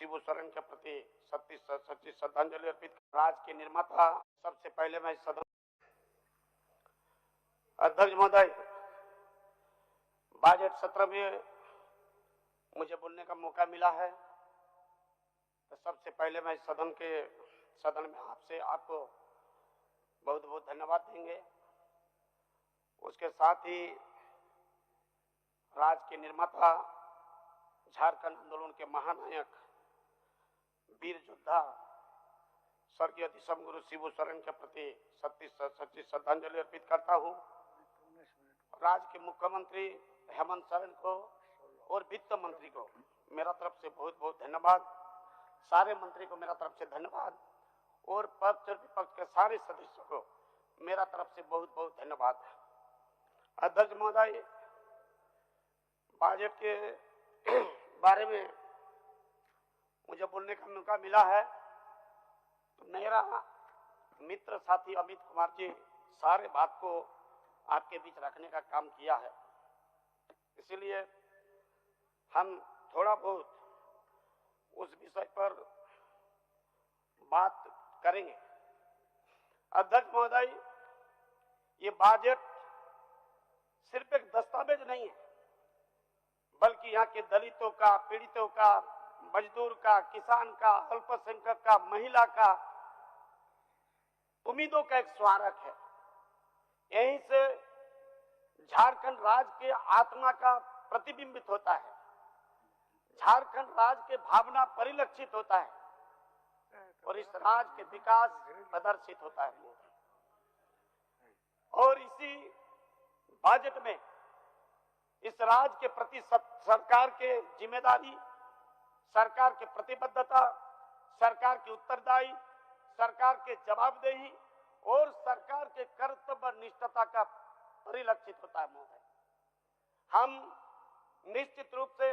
शिबू सोरेन के प्रति सच्ची श्रद्धांजलि अर्पित। राज्य के निर्माता, सबसे पहले मैं सदन अध्यक्ष महोदय, बजट सत्र में मुझे बोलने का मौका मिला है, तो सबसे पहले मैं सदन में आपको बहुत बहुत धन्यवाद देंगे। उसके साथ ही राज्य के निर्माता, झारखंड आंदोलन के महानायक, वीर योद्धा स्वर्गीय दिसम गुरु शिबू सोरेन के प्रति सच्ची श्रद्धांजलि अर्पित करता हूं। राज्य के मुख्यमंत्री हेमंत सोरेन को और वित्त मंत्री को मेरा तरफ से बहुत बहुत धन्यवाद। सारे मंत्री को मेरा तरफ से धन्यवाद और पक्ष और विपक्ष के सारे सदस्यों को मेरा तरफ से बहुत बहुत धन्यवाद। अध्यक्ष महोदय, बजट के बारे में मुझे बोलने का मौका मिला है, तो मेरा मित्र साथी अमित कुमार जी सारे बात को आपके बीच रखने का काम किया है, इसीलिए हम थोड़ा बहुत उस विषय पर बात करेंगे। अध्यक्ष महोदय, ये बजट सिर्फ एक दस्तावेज नहीं है, बल्कि यहाँ के दलितों का, पीड़ितों का, मजदूर का, किसान का, अल्पसंख्यक का, महिला का, उम्मीदों का एक स्मारक है। यहीं से झारखंड राज्य के आत्मा का प्रतिबिंबित होता है, झारखंड राज्य के भावना परिलक्षित होता है और इस राज्य के विकास प्रदर्शित होता है। और इसी बजट में इस राज्य के प्रति सरकार के जिम्मेदारी, सरकार की प्रतिबद्धता, सरकार की उत्तरदायी, सरकार के जवाबदेही और सरकार के कर्तव्य निष्ठता का परिलक्षित होता है महोदय। हम निश्चित रूप से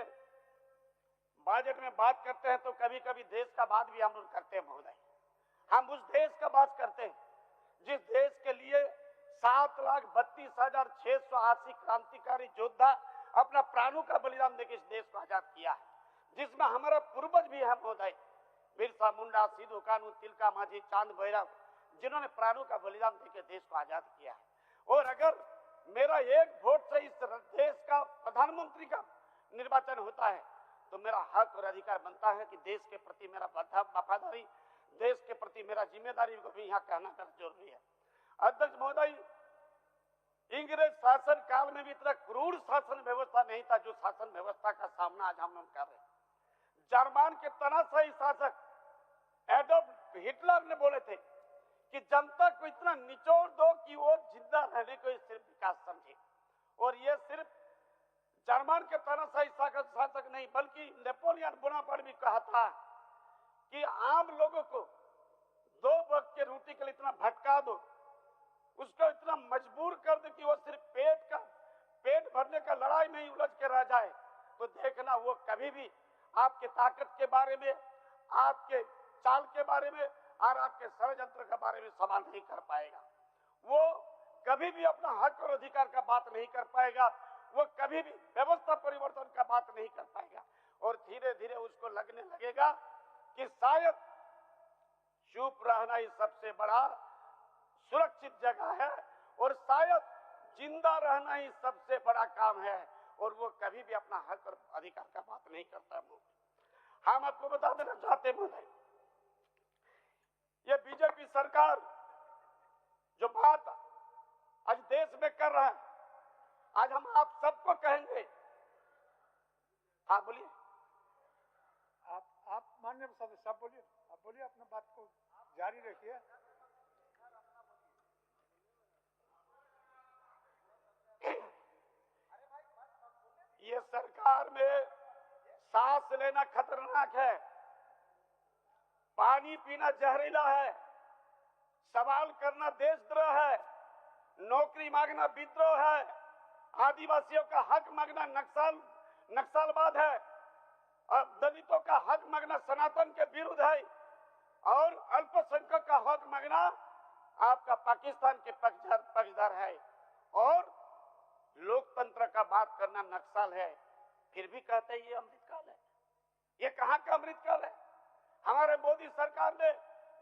बजट में बात करते हैं तो कभी कभी देश का बात भी हम लोग करते हैं महोदय। हम उस देश का बात करते हैं जिस देश के लिए 7,32,680 क्रांतिकारी योद्धा अपना प्राणों का बलिदान देकर इस देश को आजाद किया है, जिसमें हमारा पूर्वज भी है महोदय, बिरसा मुंडा, सिद्धू कानू, तिलका मांझी, चांद भैरव, जिन्होंने प्राणों का बलिदान देकर देश को आजाद किया है। और अगर मेरा एक वोट से इस देश का प्रधानमंत्री का निर्वाचन होता है तो मेरा हक और अधिकार बनता है कि देश के प्रति मेरा वफादारी, देश के प्रति मेरा जिम्मेदारी को भी यहाँ कहना जरूरी है। अध्यक्ष महोदय, इंग्रेज शासन काल में भी इतना क्रूर शासन व्यवस्था नहीं था जो शासन व्यवस्था का सामना आज हम लोग कर रहे हैं। जर्मन के तानाशाही शासक एडोल्फ हिटलर ने बोले थे कि जनता को इतना निचोड़ दो कि वो जिंदा रहने को सिर्फ विकास समझे। और ये सिर्फ जर्मन के तानाशाही शासक नहीं बल्कि नेपोलियन बोनापार्ट भी कहा था कि आम लोगों को 2 वक्त के रोटी के लिए इतना भटका दो, उसको इतना मजबूर कर दे कि वो सिर्फ पेट भरने का लड़ाई में ही उलझ के रह जाए, तो देखना वो कभी भी आपके ताकत के बारे में, आपके चाल के बारे में और आपके षड्यंत्र के बारे में सवाल नहीं कर पाएगा। वो कभी भी अपना हक और अधिकार का बात नहीं कर पाएगा, वो कभी भी व्यवस्था परिवर्तन का बात नहीं कर पाएगा। और धीरे धीरे उसको लगने लगेगा कि शायद चुप रहना ही सबसे बड़ा सुरक्षित जगह है और शायद जिंदा रहना ही सबसे बड़ा काम है, और वो कभी भी अपना हक और अधिकार का बात नहीं करता है। हम आपको बता देना चाहते हैं, ये बीजेपी सरकार जो बात आज देश में कर रहा है, आज हम आप सबको कहेंगे। हाँ बोलिए। आप माननीय सदस्य बोलिए, आप बोलिए, अपना बात को जारी रखिए। ये सरकार में सांस लेना खतरनाक है, पानी पीना जहरीला है, सवाल करना देशद्रोह है, नौकरी मांगना विद्रोह है, आदिवासियों का हक मांगना नक्सलवाद है, और दलितों का हक मांगना सनातन के विरुद्ध है, और अल्पसंख्यक का हक मांगना आपका पाकिस्तान के पक्षधर है, और लोकतंत्र का बात करना नक्सल है। फिर भी कहते हैं ये अमृतकाल है। ये कहां का अमृतकाल है? हमारे मोदी सरकार ने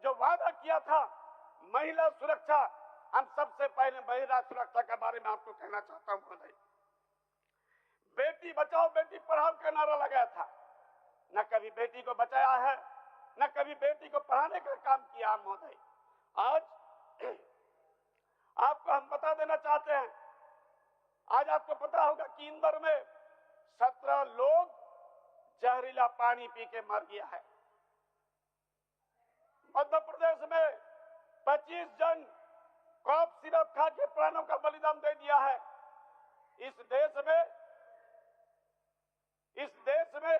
जो वादा किया था महिला सुरक्षा, हम सबसे पहले महिला सुरक्षा के बारे में आपको कहना चाहता हूं महोदय। बेटी बचाओ बेटी पढ़ाओ का नारा लगाया था, न कभी बेटी को बचाया है न कभी बेटी को पढ़ाने का काम किया महोदय। आज आपको हम बता देना चाहते हैं, आज आपको पता होगा कि इंदौर में 17 लोग जहरीला पानी पी के मर गया है। मध्य प्रदेश में 25 जन कॉफ सिरप खा के प्राणों का बलिदान दे दिया है। इस देश में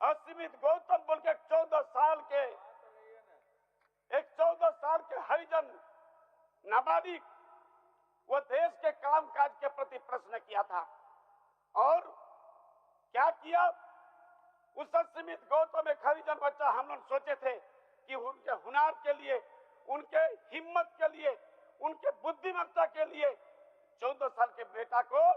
असीमित गौतम बोल के 14 साल के हरिजन नाबालिग वो देश के कामकाज के प्रति प्रश्न किया था और क्या किया? उस असीमित गौतम एक हरिजन बच्चा हम लोग सोचे थे कि उनके हुनर के लिए, उनके हिम्मत के लिए, उनके बुद्धिमत्ता के लिए 14 साल के बेटा को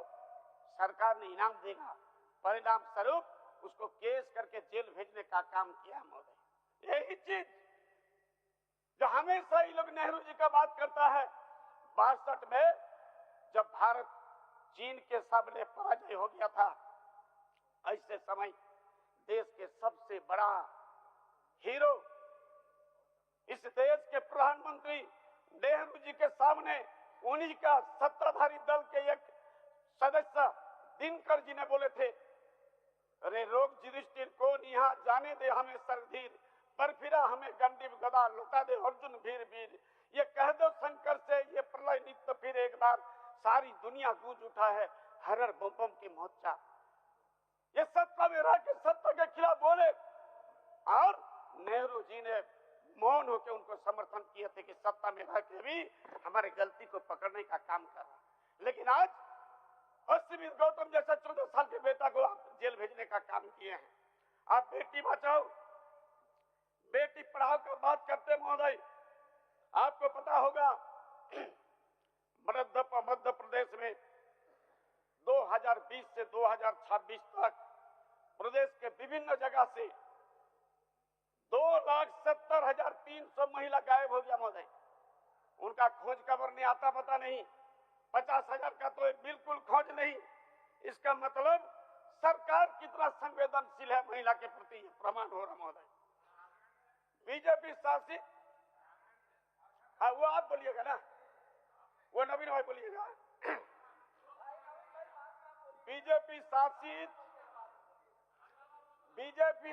सरकार ने इनाम देगा। परिणाम स्वरूप उसको केस करके जेल भेजने का काम किया महोदय। यही चीज जो हमेशा ही लोग नेहरू जी का बात करता है। 62 में जब भारत चीन के सामने पराजय हो गया था, ऐसे समय देश के सबसे बड़ा हीरो, इस देश के प्रधानमंत्री नेहरू जी के सामने उन्हीं का सत्ताधारी दल के एक सदस्य दिनकर जी ने बोले थे, अरे रोग युधिष्ठिर कौन यहाँ जाने दे हमें सरधीर, पर फिरा हमें गंडीव गदा लौटा दे अर्जुन वीर वीर। ये कह दो शंकर से ये प्रलय नित्य फिर एक बार, सारी दुनिया गूंज उठा है हर हर बम बम की मोर्चा। ये सत्ता में रह के सत्ता के खिलाफ बोले और नेहरू जी ने मौन होकर उनको समर्थन किए थे कि सत्ता में रह के भी हमारे गलती को पकड़ने का काम कर रहा। लेकिन आज असीमित गौतम जैसा 14 साल के बेटा को आप जेल भेजने का काम किए हैं। आप बेटी बचाओ बेटी पढ़ाओ का बात करते महोदय। आपको पता होगा मध्य प्रदेश में 2020 से 2026 तक प्रदेश के विभिन्न जगह से 2,70,300 महिला गायब हो गया महोदय। उनका खोज खबर नहीं आता, पता नहीं। 50,000 का तो बिल्कुल खोज नहीं। इसका मतलब सरकार कितना संवेदनशील है महिला के प्रति, ये प्रमाण हो रहा महोदय। बीजेपी शासित, हाँ वो आप बोलिएगा ना, वो नवीन भाई बोलिएगा। बीजेपी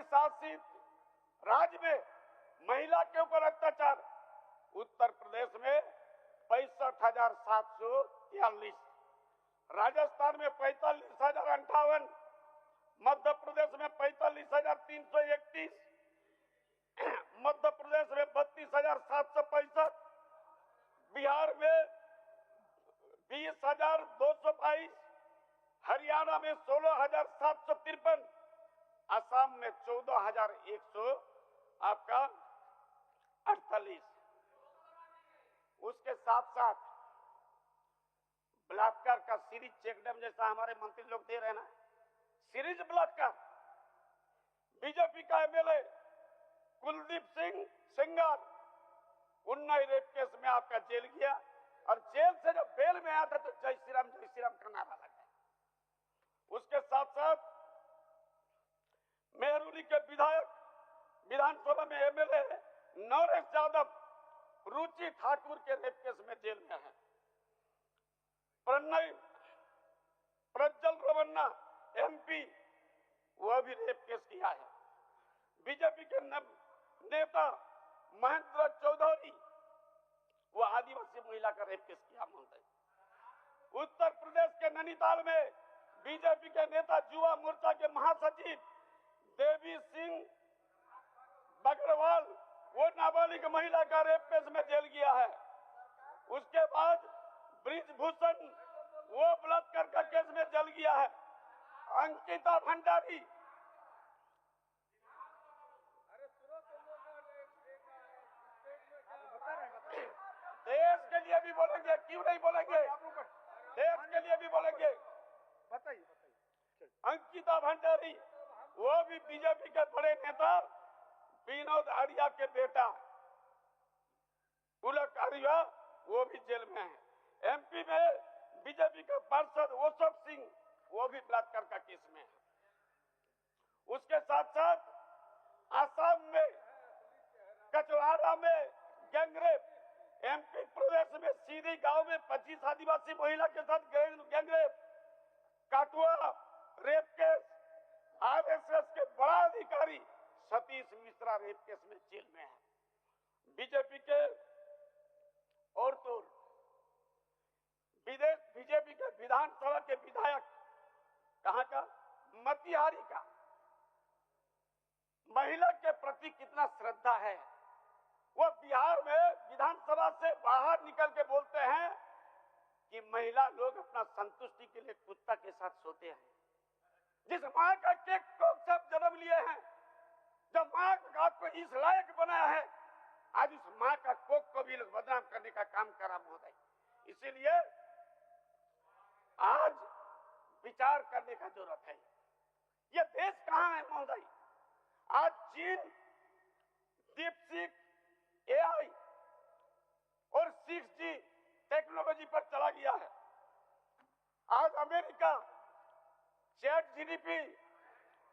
शासित राज्य में महिला के ऊपर अत्याचार उत्तर प्रदेश में 65,743, राजस्थान में 45,058, मध्य प्रदेश में 45,331, मध्य प्रदेश में 32,765, बिहार में 20,222, हरियाणा में 16,753, असम में 14,100 आपका 48। उसके साथ साथ बलात्कार का सीरीज चेकडैम जैसा हमारे मंत्री लोग दे रहे हैं ना, सीरीज बलात्कार। बीजेपी का MLA Kuldeep Singh Sengar Unnao rape case में आपका जेल गया और जेल से जब बेल में आया था तो जय श्री राम का नारा लगा। उसके साथ साथ मेहरौली के विधायक, विधानसभा में एमएलए नरेश यादव रुचि ठाकुर के रेप केस में जेल में है। प्रज्वल रमन्ना एमपी, वह भी रेप केस किया है। बीजेपी के नेता महेंद्र चौधरी, वो आदिवासी महिला का रेप केस किया महोदय। उत्तर प्रदेश के नैनीताल में बीजेपी के नेता युवा मोर्चा के महासचिव देवी सिंह बगरवाल, वो नाबालिग महिला का रेप केस में जेल गया है। उसके बाद ब्रिजभूषण, वो बलात्कार का केस में जेल गया है। अंकिता भंडारी, देश के लिए भी बोलेंगे, क्यों नहीं बोलेंगे, देश के लिए भी बोलेंगे। बताइए। अंकिता भंडारी वो भी बीजेपी के बड़े नेता विनोद आर्या के बेटा पुलक आर्या, वो भी जेल में है। एमपी में बीजेपी का पार्षद ओसफ सिंह, वो भी बलात्कार का केस में है। उसके साथ साथ आसाम में कचवाड़ा में गैंगरेप, एमपी प्रदेश में सीधी गांव में 25 आदिवासी महिला के साथ गैंगरेप, काटुआ रेप केस, आरएसएस के बड़ा अधिकारी सतीश मिश्रा रेप केस में जेल में है। बीजेपी के और तो बीजेपी के विधानसभा के विधायक कहां का, मोतिहारी का, महिला के प्रति कितना श्रद्धा है। वो बिहार में विधानसभा से बाहर निकल के बोलते हैं कि महिला लोग अपना संतुष्टि के लिए कुत्ता के साथ सोते हैं। जिस माँ का केक को सब जन्म लिए हैं, जब माँ को इस लायक बनाया है, आज उस माँ का कोक को भी लोग बदनाम करने का काम करा महोदय। इसीलिए आज विचार करने का जरूरत है। ये देश कहां है महोदय? आज चीन डीपसीक, एआई और 6G टेक्नोलॉजी पर चला गया है। आज अमेरिका चैट जीडीपी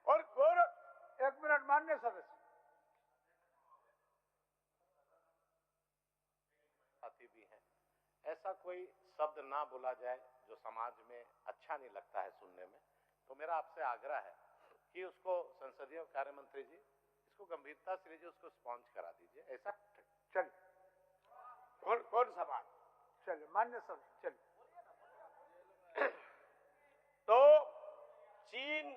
और गोरख, 1 मिनट माननीय सदस्य। साथी भी हैं, ऐसा कोई शब्द ना बोला जाए जो समाज में अच्छा नहीं लगता है सुनने में। तो मेरा आपसे आग्रह है कि उसको संसदीय कार्य मंत्री जी इसको गंभीरता से लीजिए, उसको स्पॉन्ज करा दीजिए। ऐसा चलिए, कौन सा बात? चलिए मान्य सदस्य, चलिए। तो चीन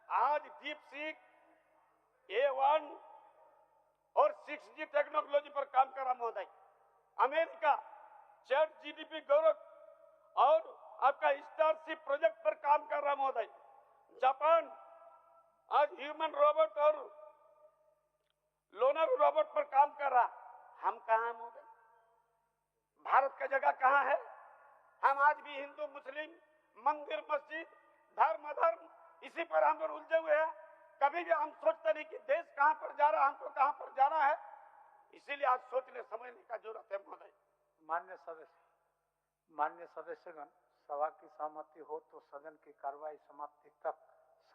आज डीपसीक, A1 और 6G टेक्नोलॉजी पर काम कर रहा महोदय। अमेरिका चैट जीडीपी गौरव और आपका स्टारशिप प्रोजेक्ट पर काम कर रहा महोदय। जापान आज ह्यूमन रोबोट और लोनर रोबोट पर काम कर रहा। हम कहां महोदय? भारत का जगह कहां है? हम आज भी हिंदू मुस्लिम, मंदिर मस्जिद, धर्म अधर्म, इसी पर हम लोग उलझे हुए हैं। कभी भी हम सोचते नहीं कि देश कहां पर जा रहा है, हमको कहां पर जाना है। इसीलिए आज सोचने समझने का जरूरत है महोदय। मान्य सदस्यगण, सभा की सहमति हो तो सदन की कार्रवाई समाप्ति तक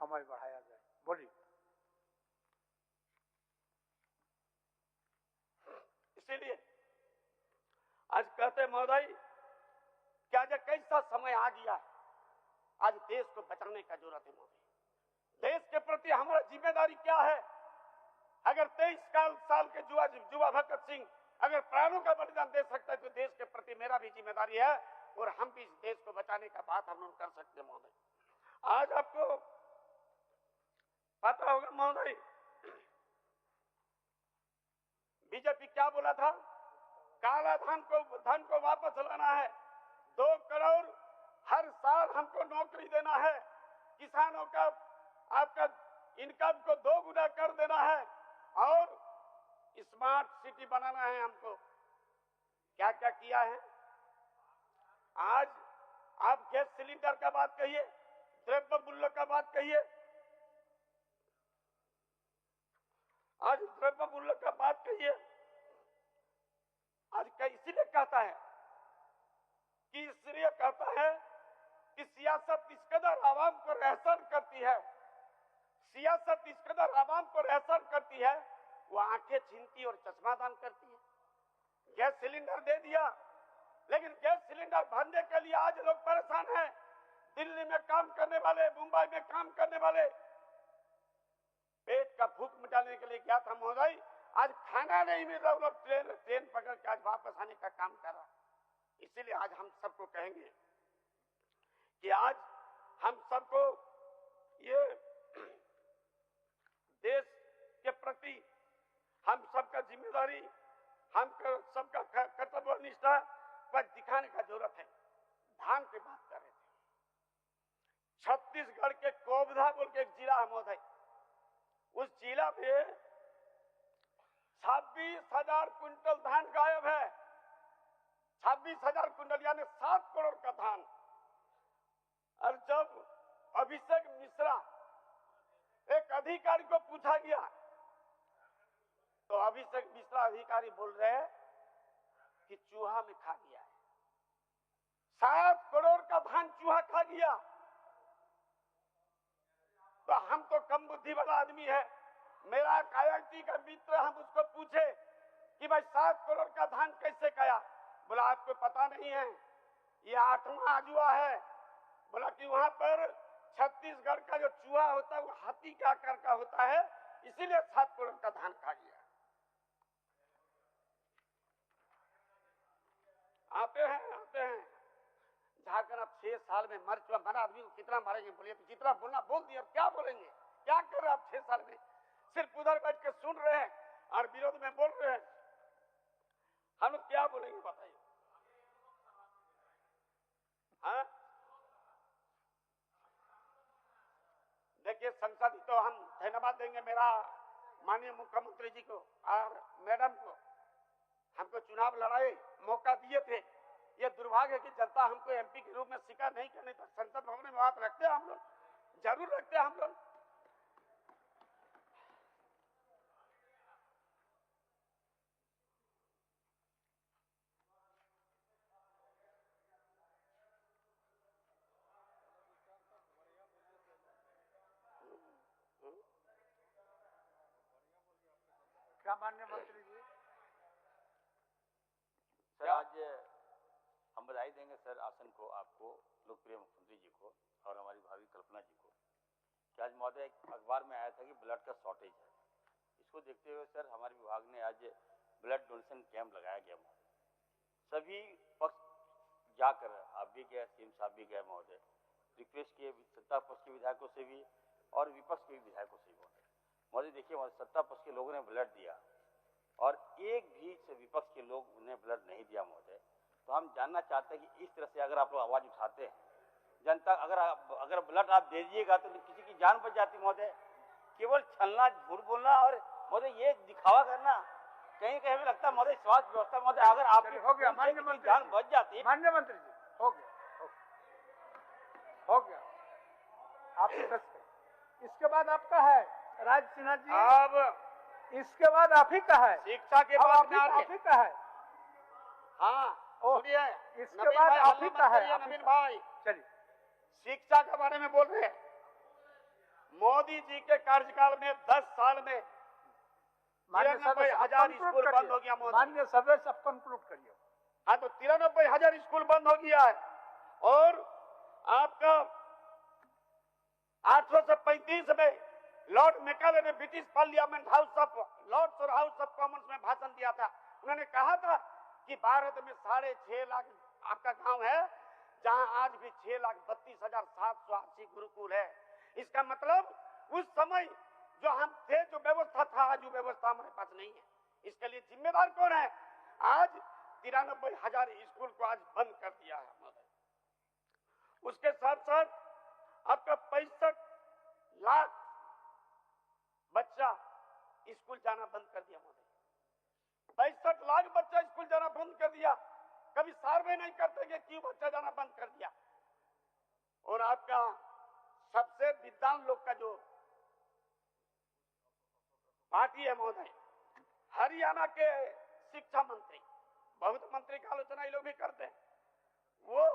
समय बढ़ाया जाए। बोलिए। इसीलिए आज कहते महोदय कि आज कैसा समय आ गया है, आज देश को बचाने का जरूरत है महोदय। देश के प्रति हमारा जिम्मेदारी क्या है? अगर 23 साल के युवा भगत सिंह अगर प्राणों का बलिदान दे सकता है तो देश के प्रति मेरा भी जिम्मेदारी है और हम भी इस देश को बचाने का बात हम लोग कर सकते हैं महोदय। आज आपको पता होगा महोदय, बीजेपी क्या बोला था? काला धन को वापस लाना है, 2 करोड़ हर साल हमको नौकरी देना है, किसानों का आपका इनकम को 2 गुना कर देना है और स्मार्ट सिटी बनाना है हमको। क्या क्या किया है? आज आप गैस सिलेंडर का बात कहिए, द्रव्य मूल्य का बात कहिए, आज द्रव्य मूल्य का बात कहिए। आज इसीलिए कहता है कि सियासत इस कदर आवाम पर एहसान करती है, सियासत इस कदर आवाम पर एहसान करती है, वो आंखें छीनती और चश्मा दान करती है। गैस सिलेंडर दे दिया, लेकिन गैस सिलेंडर भरने के लिए आज लोग परेशान हैं। दिल्ली में काम करने वाले, मुंबई में काम करने वाले, पेट का भूख मिटाने के लिए गया था महोदय, आज खाना नहीं मिल रहा, लोग ट्रेन पकड़ के आज वापस आने का काम कर रहा। इसीलिए आज हम सबको कहेंगे कि आज हम सबको ये देश के प्रति हम सबका जिम्मेदारी, हम सबका कर्तव्य निष्ठा पर दिखाने का जरूरत है। धान की बात कर रहे थे, छत्तीसगढ़ के कोबधा बोल के एक जिला है महोदय, उस जिला में 26,000 क्विंटल धान गायब है। 26,000 क्विंटल यानी 7 करोड़ का धान। और जब अभिषेक मिश्रा, एक अधिकारी को पूछा गया तो अभिषेक मिश्रा अधिकारी बोल रहे हैं कि चूहा में खा गया है। 7 करोड़ का धान चूहा खा गया। तो हम तो कम बुद्धि वाला आदमी है। मेरा IIT का मित्र, हम उसको पूछे कि भाई 7 करोड़ का धान कैसे खाया? बोला आपको पता नहीं है, ये 8वां आजुआ है। बोला कि वहां पर छत्तीसगढ़ का जो चूहा होता है वो हाथी के आकार का होता है, इसीलिए 7 करोड़ का धान खा गया। आते हैं झारखंड अब 6 साल में मरा आदमी को कितना मारेंगे? बोलिए तो जितना बोलना बोल दिया, क्या बोलेंगे? क्या कर रहे हैं आप 6 साल में? सिर्फ उधर बैठ के सुन रहे हैं और विरोध में बोल रहे हैं। हम क्या बोलेंगे बताइए? हाँ, देखिए संसद तो हम धन्यवाद देंगे मेरा माननीय मुख्यमंत्री जी को और मैडम को। हमको चुनाव लड़ाई मौका दिए थे। ये दुर्भाग्य है कि जनता हमको MP के रूप में स्वीकार नहीं करने तक संसद भवन में बात रखते हैं हम लोग, जरूर रखते हैं हम लोग। क्या माननीय मंत्री जी? सर आज हम बधाई देंगे सर आसन को, आपको, लोकप्रिय मुख्यमंत्री जी को और हमारी भाभी कल्पना जी को कि आज महोदय अखबार में आया था कि ब्लड का शॉर्टेज है। इसको देखते हुए सर हमारे विभाग ने आज ब्लड डोनेशन कैंप लगाया गया महोदय। सभी पक्ष जाकर, आप भी गए, CM साहब भी गए महोदय, रिक्वेस्ट किए सत्ता पक्ष के विधायकों से भी और विपक्ष के विधायकों से भी महोदय। देखिए महोदय, सत्ता पक्ष के लोगों ने ब्लड दिया और एक भी विपक्ष के लोग ने ब्लड नहीं दिया महोदय। तो हम जानना चाहते हैं कि इस तरह से अगर आप लोग आवाज उठाते हैं, जनता अगर ब्लड आप दे दीजिएगा तो किसी की जान बच जाती महोदय। केवल छलना, झूठ बोलना और महोदय ये दिखावा करना कहीं कहीं भी लगता है महोदय स्वास्थ्य व्यवस्था महोदय अगर आपकी हो गया माननीय मंत्री, जान बच जाती। माननीय मंत्री जी, हो गया आपकी दस है। इसके बाद आपका है राज सिन्हा जी। अब इसके बाद आप ही का है शिक्षा के बाद में आप ही का है। हाँ सुनिए, इसके बाद आप ही का है नवीन भाई। चलिए, शिक्षा के बारे में बोल रहे हैं। मोदी जी के कार्यकाल में 10 साल में 93,000 स्कूल बंद हो गया। माननीय सदस्य अब कंक्लूड करिए। हाँ, तो 93,000 स्कूल बंद हो गया है और आपका 1835 में लॉर्ड मैकाले ने ब्रिटिश पार्लियामेंट लॉर्ड्स और हाउस ऑफ कॉमन्स में भाषण दिया था। उन्होंने कहा था कि भारत में 6.5 लाख आपका गांव है जहां आज भी 6,32,780 गुरुकुल है। इसका मतलब उस समय जो हम थे, जो व्यवस्था था, आज वो व्यवस्था हमारे पास नहीं है। इसके लिए जिम्मेदार कौन है? आज 93,000 स्कूल को आज बंद कर दिया है हमारे। उसके साथ साथ आपका 65 लाख बच्चा स्कूल जाना बंद कर दिया मोदी। 65 लाख बच्चा स्कूल जाना बंद कर दिया। कभी सर्वे नहीं करते कि क्यों बच्चा जाना बंद कर दिया। और आपका सबसे विद्वान लोग का जो पार्टी है महोदय, हरियाणा के शिक्षा मंत्री, बहुत मंत्री की आलोचना ये लोग भी करते हैं, वो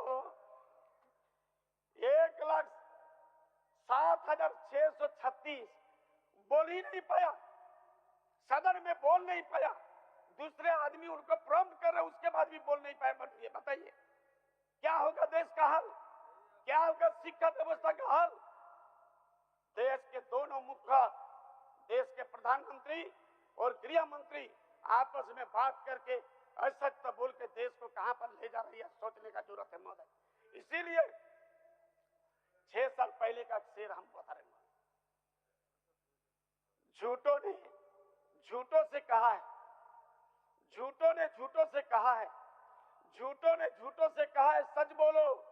1,07,636 बोल ही नहीं पाया, सदन में बोल नहीं पाया। दूसरे आदमी उनको प्रॉम्प्ट कर रहे, उसके बाद भी बोल नहीं पाए। बताइए क्या होगा देश का हाल, क्या होगा शिक्षा व्यवस्था का हाल? देश के दोनों मुख्य, देश के प्रधानमंत्री और गृह मंत्री आपस में बात करके असत्य बोल के देश को कहां पर ले जा रही है, सोचने का जरूरत है महोदय। इसीलिए 6 साल पहले का शेर हम बता रहे हैं। झूठों ने झूठों से कहा है, झूठों ने झूठों से कहा है, झूठों ने झूठों से कहा है सच बोलो,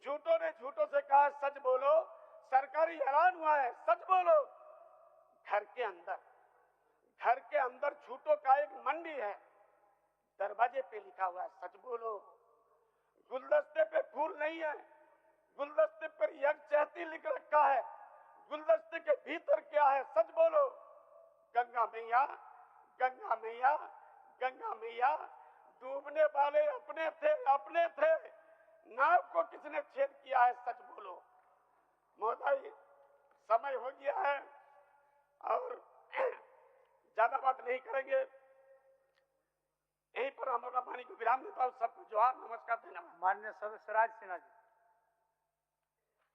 झूठों ने झूठों से कहा है सच बोलो, सरकारी ऐलान हुआ है सच बोलो। घर के अंदर झूठों का एक मंडी है, दरवाजे पे लिखा हुआ है सच बोलो। गुलदस्ते पे फूल नहीं है, गुलदस्ते पर यज्ञ चहती लिख रखा है, गुलदस्ते के भीतर क्या है? सच बोलो। गंगा मैया, गंगा मैया, गंगा मैया, डूबने वाले अपने थे, अपने थे। नाव को किसने छेद किया है? सच बोलो। महोदय, समय हो गया है और ज्यादा बात नहीं करेंगे। यहीं पर हम अपना वाणी को विराम देता हूँ। सबको जोहार, नमस्कार, धन्यवाद। माननीय सदस्य राज सिन्हा जी।